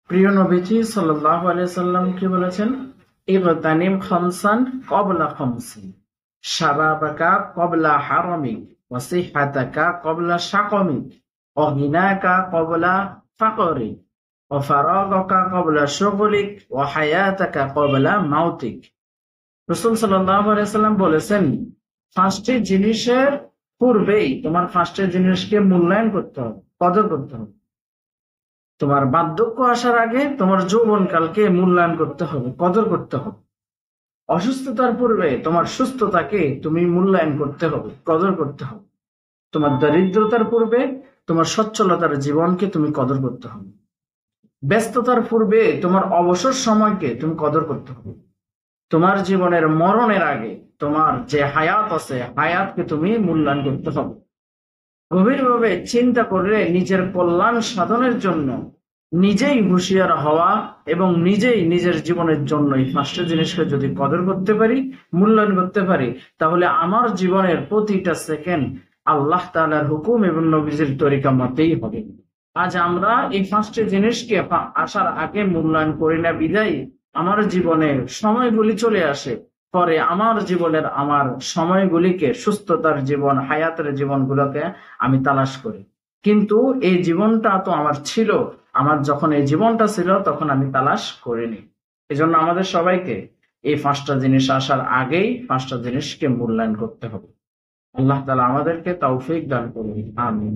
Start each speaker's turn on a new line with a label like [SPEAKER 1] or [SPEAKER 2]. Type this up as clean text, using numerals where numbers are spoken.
[SPEAKER 1] প্রিয় নবীজি সাল্লাল্লাহু আলাইহি সাল্লাম কি বলেছেন? ইগতানিম খামসান ক্বাবলা খামসিন, শাবাবাকা ক্বাবলা হারামিক, ওয়া সিহহাতাকা ক্বাবলা সাকামিক, ওয়া গিনাকা ক্বাবলা ফাকরিক, ওয়া ফারাগাকা ক্বাবলা শুগলিক, ওয়া হায়াতাকা ক্বাবলা মাউতিক। রাসূল সাল্লাল্লাহু আলাইহি সাল্লাম বলেছেন, পাঁচটি জিনিসের পূর্বেই তোমার পাঁচটি জিনিসকে মূল্যায়ন করতে হবে, কদর করতে হবে। তোমার বার্ধক্য আসার আগে তোমার যৌবনকালকে মূল্যায়ন করতে হবে, কদর করতে হবে। অসুস্থতার পূর্বে তোমার সুস্থতাকে তুমি মূল্যায়ন করতে হবে, কদর করতে হবে। তোমার দারিদ্রতার পূর্বে তোমার সচ্ছলতার জীবনকে তুমি কদর করতে হবে। ব্যস্ততার পূর্বে তোমার অবসর সময়কে তুমি কদর করতে হবে। তোমার জীবনের মরণের আগে তোমার যে হায়াত আছে, হায়াতকে তুমি মূল্যায়ন করতে হবে। গভীরভাবে চিন্তা করে নিজের কল্যাণ সাধনের জন্য নিজেই হুঁশিয়ার হওয়া এবং নিজেই নিজের জীবনের জন্য এই পাঁচটা জিনিসকে যদি কদর করতে পারি, মূল্যায়ন করতে পারি, তাহলে আমার জীবনের প্রতিটা সেকেন্ড আল্লাহ তাআলার হুকুম এবং নবীজির তরিকা মতেই হবে। আজ আমরা এই পাঁচটি জিনিসকে আসার আগে মূল্যায়ন করি না বিধায় আমার জীবনে সময়গুলি চলে আসে, পরে আমার জীবনের আমার সময়গুলিকে, সুস্থতার জীবন, হায়াতের জীবনগুলোকে আমি তালাশ করি। কিন্তু এই জীবনটা তো আমার ছিল, আমার যখন এই জীবনটা ছিল তখন আমি তালাশ করিনি। এজন্য আমাদের সবাইকে এই পাঁচটা জিনিস আসার আগেই পাঁচটা জিনিসকে মূল্যায়ন করতে হবে। আল্লাহ তাআলা আমাদেরকে তৌফিক দান করুন, আমিন।